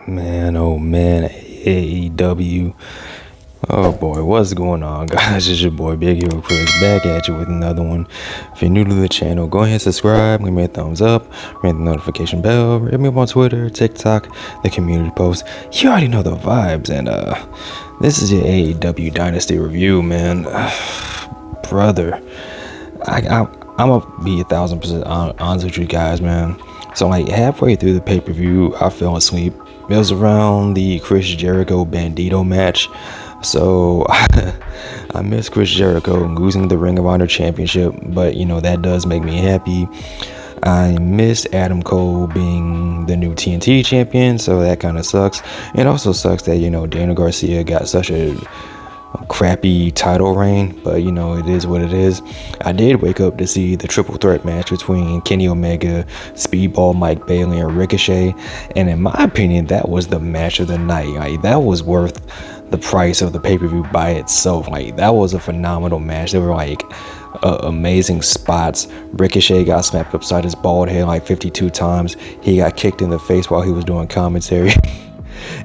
Man, oh man, AEW. Oh boy, what's going on, guys? It's your boy Big Hero Chris back at you with another one. If you're new to the channel, go ahead and subscribe, give me a thumbs up, ring the notification bell, hit me up on Twitter, TikTok, the community post. You already know the vibes, and this is your AEW Dynasty review, man. Brother, I'm gonna be 1,000% honest with you guys, man. So like halfway through the pay-per-view, I fell asleep. It was around the Chris Jericho Bandido match. So I missed Chris Jericho losing the Ring of Honor Championship, but you know, that does make me happy. I missed Adam Cole being the new TNT Champion, so that kind of sucks. It also sucks that, you know, Daniel Garcia got such a crappy title reign, but you know, it is what it is. I did wake up to see the triple threat match between Kenny Omega, Speedball Mike Bailey, and Ricochet, and in my opinion, that was the match of the night. Like, that was worth the price of the pay-per-view by itself. Like, that was a phenomenal match. There were like amazing spots. Ricochet got slapped upside his bald head like 52 times. He got kicked in the face while he was doing commentary.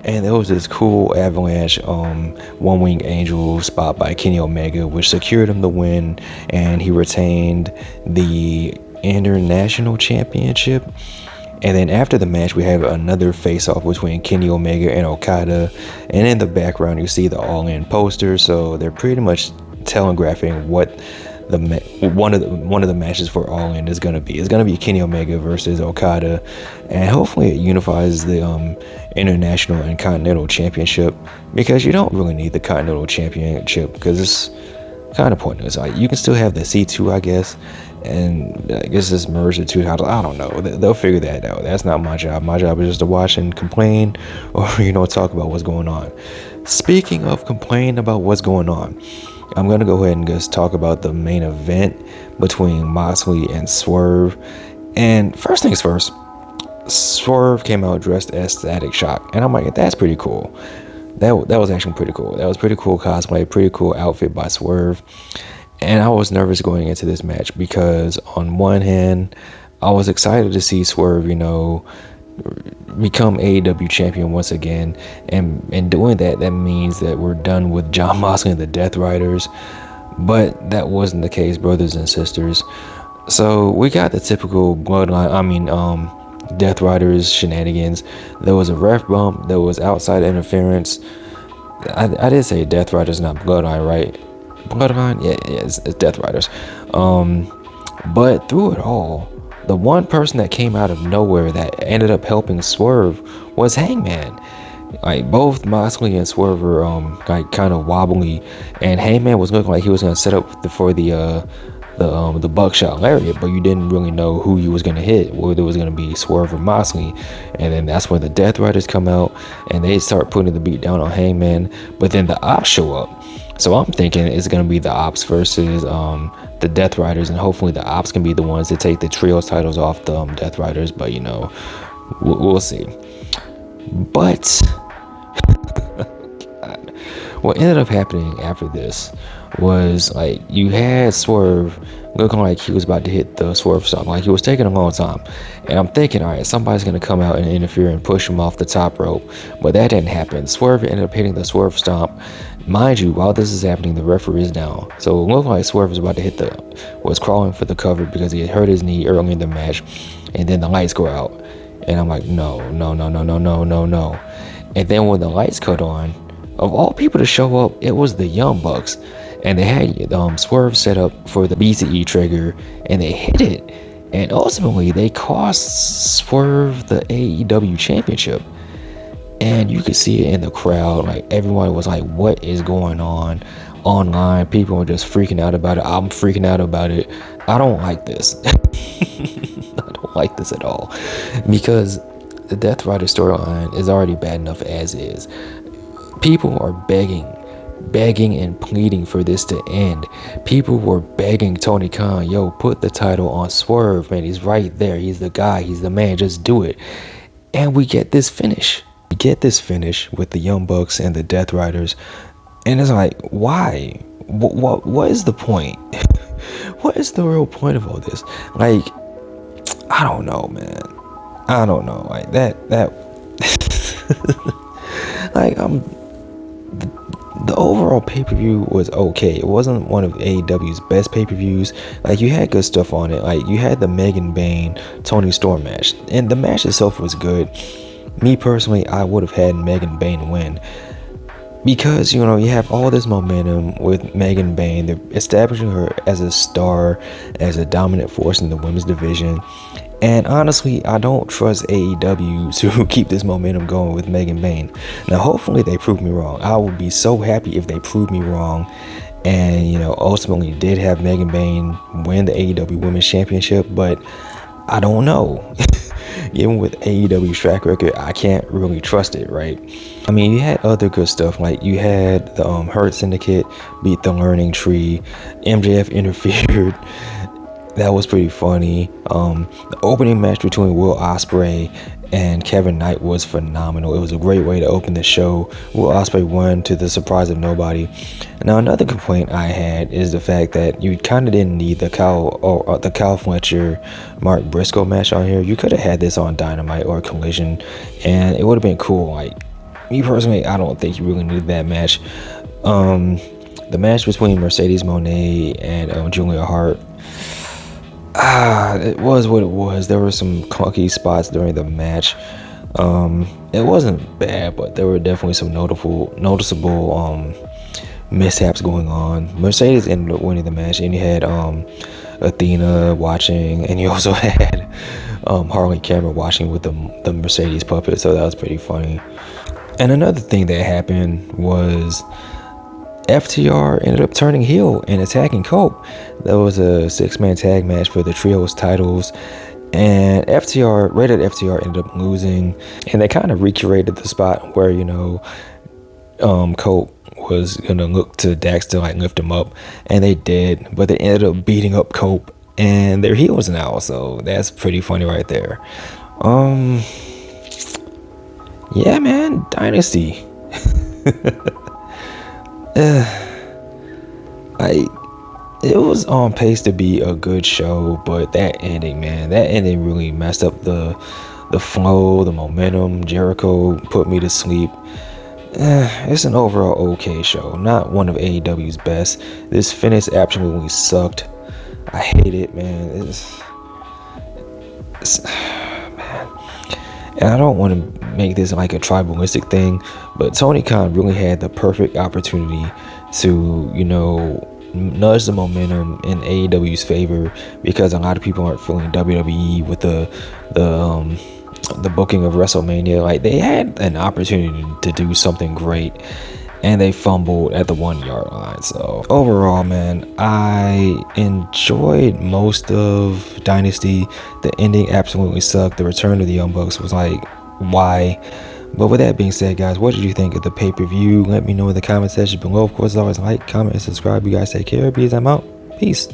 And there was this cool avalanche one wing angel spot by Kenny Omega, which secured him the win, and he retained the international championship. And then after the match, we have another face-off between Kenny Omega and Okada, and in the background you see the All In poster. So they're pretty much telegraphing what one of the matches for All In is going to be. It's going to be Kenny Omega versus Okada, and hopefully it unifies the international and continental championship, because you don't really need the continental championship because it's kind of pointless. Like, you can still have the C2, I guess, and I guess just merge the two titles. I don't know. They'll figure that out. That's not my job. My job is just to watch and complain, or you know, talk about what's going on. Speaking of complaining about what's going on, I'm going to go ahead and just talk about the main event between Moxley and Swerve. And first things first, Swerve came out dressed as Static Shock, and I'm like, that's pretty cool. That was actually pretty cool. That was pretty cool cosplay, pretty cool outfit by Swerve. And I was nervous going into this match because on one hand, I was excited to see Swerve, you know, become AEW champion once again, and doing that means that we're done with Jon Moxley and the Death Riders, but that wasn't the case, brothers and sisters. So we got the typical bloodline, Death Riders shenanigans. There was a ref bump, there was outside interference. I did say Death Riders, not bloodline, right? Bloodline, yeah, it's Death Riders. But through it all, the one person that came out of nowhere that ended up helping Swerve was Hangman. Like, both Moxley and Swerve were like kind of wobbly, and Hangman was looking like he was gonna set up for the buckshot lariat, but you didn't really know who you was gonna hit, whether it was gonna be Swerve or Moxley. And then that's when the Death Riders come out and they start putting the beat down on Hangman, but then the Ops show up. So I'm thinking it's gonna be the Ops versus the Death Riders, and hopefully the Ops can be the ones that take the trios titles off the Death Riders, but you know, we'll see. But God, what ended up happening after this was, like, you had Swerve looking like he was about to hit the Swerve stomp, like he was taking a long time, and I'm thinking, all right, somebody's gonna come out and interfere and push him off the top rope, but that didn't happen. Swerve ended up hitting the Swerve stomp. Mind you, while this is happening, the referee is down, so it looked like Swerve was about to was crawling for the cover because he had hurt his knee early in the match, and then the lights go out, and I'm like, no. And then when the lights cut on, of all people to show up, it was the Young Bucks, and they had Swerve set up for the BCE trigger, and they hit it, and ultimately they cost Swerve the AEW championship. And you could see it in the crowd. Like, everyone was like, what is going on? Online, people were just freaking out about it. I'm freaking out about it. I don't like this. I don't like this at all, because the Death Rider storyline is already bad enough as is. People are begging and pleading for this to end. People were begging Tony Khan, yo, put the title on Swerve, man. He's right there. He's the guy. He's the man. Just do it. And we get this finish. We get this finish with the Young Bucks and the Death Riders. And it's like, why? What is the point? What is the real point of all this? Like, I don't know, man. I don't know. Like, that Like, the overall pay-per-view was okay. It wasn't one of AEW's best pay-per-views. Like, you had good stuff on it. Like, you had the Megan Bayne Toni Storm match, and the match itself was good. Me personally, I would have had Megan Bayne win, because you have all this momentum with Megan Bayne. They're establishing her as a star, as a dominant force in the women's division. And honestly, I don't trust AEW to keep this momentum going with Megan Bayne. Now, hopefully they prove me wrong. I would be so happy if they prove me wrong and, ultimately did have Megan Bayne win the AEW Women's Championship. But I don't know. Even with AEW's track record, I can't really trust it, right? I mean, you had other good stuff. Like, you had the Hart Syndicate beat the Learning Tree. MJF interfered. That was pretty funny. The opening match between Will Ospreay and Kevin Knight was phenomenal. It was a great way to open the show. Will Ospreay won to the surprise of nobody. Now, another complaint I had is the fact that you kind of didn't need the Kyle Fletcher Mark Briscoe match on here. You could have had this on Dynamite or Collision, and it would have been cool. Like, me personally, I don't think you really needed that match. The match between Mercedes Moné and Julia Hart, it was what it was. There were some clunky spots during the match. It wasn't bad, but there were definitely some noticeable mishaps going on. Mercedes ended up winning the match, and you had Athena watching, and you also had Harley Cameron watching with the Mercedes puppet, so that was pretty funny. And another thing that happened was FTR ended up turning heel and attacking Cope. That was a 6-man tag match for the trios titles, and Rated FTR ended up losing, and they kind of recreated the spot where Cope was gonna look to Dax to like lift him up, and they did, but they ended up beating up Cope, and they're heels now, so that's pretty funny right there. Yeah, man, Dynasty. It was on pace to be a good show, but that ending really messed up the flow, the momentum. Jericho put me to sleep. It's an overall okay show, not one of AEW's best. This finish absolutely sucked. I hate it, man. Man. And I don't want to make this like a tribalistic thing, but Tony Khan really had the perfect opportunity to, nudge the momentum in AEW's favor, because a lot of people aren't feeling WWE with the booking of WrestleMania. Like, they had an opportunity to do something great, and they fumbled at the 1-yard line. So overall, man, I enjoyed most of Dynasty. The ending absolutely sucked. The return of the Young Bucks was like, why? But with that being said, guys, what did you think of the pay-per-view? Let me know in the comment section below. Of course, as always, like, comment, and subscribe. You guys take care. Peace. I'm out. Peace.